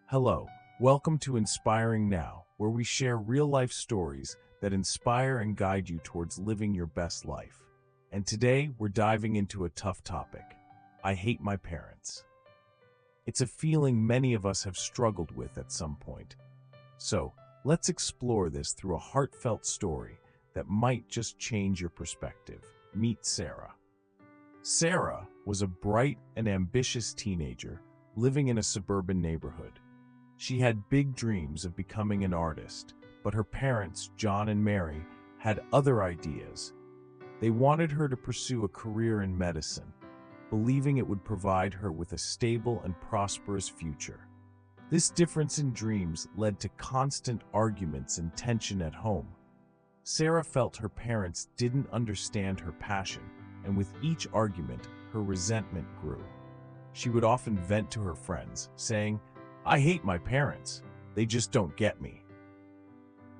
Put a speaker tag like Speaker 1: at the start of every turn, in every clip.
Speaker 1: Hello, welcome to Inspiring Now, where we share real-life stories that inspire and guide you towards living your best life. And today, we're diving into a tough topic. I hate my parents. It's a feeling many of us have struggled with at some point. So, let's explore this through a heartfelt story that might just change your perspective. Meet Sarah. Sarah was a bright and ambitious teenager living in a suburban neighborhood. She had big dreams of becoming an artist, but her parents, John and Mary, had other ideas. They wanted her to pursue a career in medicine, believing it would provide her with a stable and prosperous future. This difference in dreams led to constant arguments and tension at home. Sarah felt her parents didn't understand her passion, and with each argument, her resentment grew. She would often vent to her friends, saying, "I hate my parents. They just don't get me."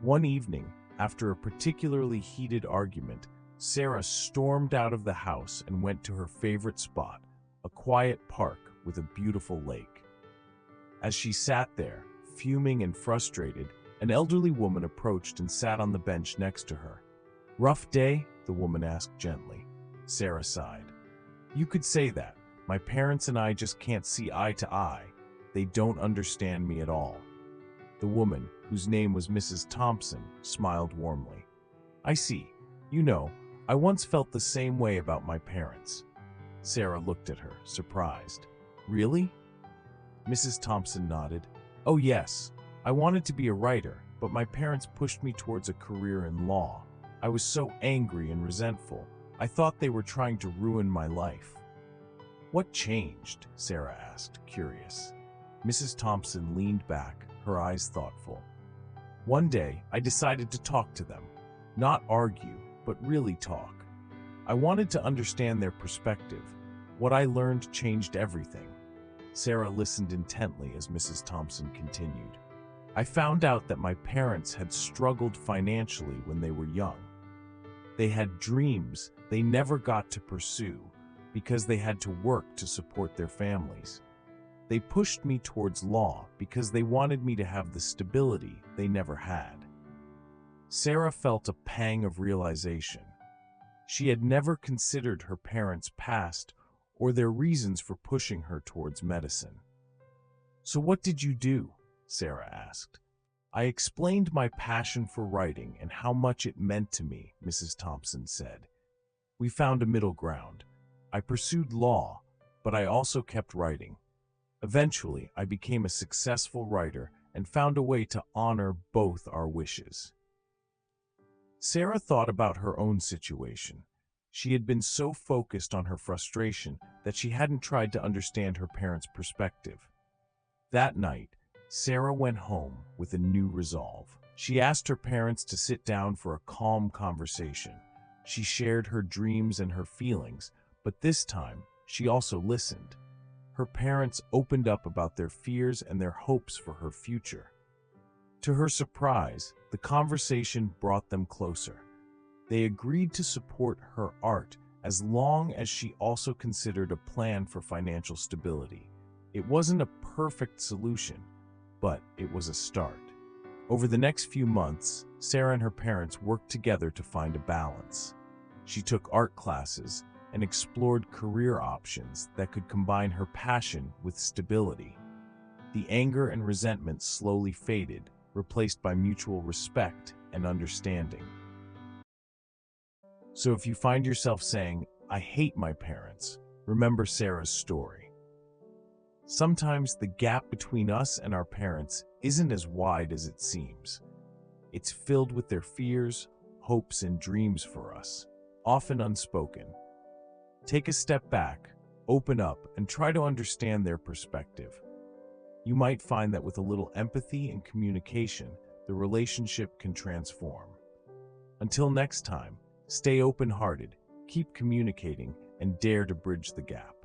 Speaker 1: One evening, after a particularly heated argument, Sarah stormed out of the house and went to her favorite spot, a quiet park with a beautiful lake. As she sat there, fuming and frustrated, an elderly woman approached and sat on the bench next to her. "Rough day?" the woman asked gently. Sarah sighed. "You could say that. My parents and I just can't see eye to eye. They don't understand me at all." The woman, whose name was Mrs. Thompson, smiled warmly. "I see. You know, I once felt the same way about my parents." Sarah looked at her, surprised. "Really?" Mrs. Thompson nodded. "Oh yes, I wanted to be a writer, but my parents pushed me towards a career in law. I was so angry and resentful. I thought they were trying to ruin my life." "What changed?" Sarah asked, curious. Mrs. Thompson leaned back, her eyes thoughtful. "One day, I decided to talk to them. Not argue, but really talk. I wanted to understand their perspective. What I learned changed everything." Sarah listened intently as Mrs. Thompson continued. "I found out that my parents had struggled financially when they were young. They had dreams they never got to pursue because they had to work to support their families. They pushed me towards law because they wanted me to have the stability they never had." Sarah felt a pang of realization. She had never considered her parents' past or their reasons for pushing her towards medicine. "So what did you do?" Sarah asked. "I explained my passion for writing and how much it meant to me," Mrs. Thompson said. "We found a middle ground. I pursued law, but I also kept writing. Eventually, I became a successful writer and found a way to honor both our wishes." Sarah thought about her own situation. She had been so focused on her frustration that she hadn't tried to understand her parents' perspective. That night, Sarah went home with a new resolve. She asked her parents to sit down for a calm conversation. She shared her dreams and her feelings, but this time, she also listened. Her parents opened up about their fears and their hopes for her future. To her surprise, the conversation brought them closer. They agreed to support her art as long as she also considered a plan for financial stability. It wasn't a perfect solution, but it was a start. Over the next few months, Sarah and her parents worked together to find a balance. She took art classes and explored career options that could combine her passion with stability. The anger and resentment slowly faded, replaced by mutual respect and understanding. So if you find yourself saying, "I hate my parents," remember Sarah's story. Sometimes the gap between us and our parents isn't as wide as it seems. It's filled with their fears, hopes, and dreams for us, often unspoken. Take a step back, open up, and try to understand their perspective. You might find that with a little empathy and communication, the relationship can transform. Until next time, stay open-hearted, keep communicating, and dare to bridge the gap.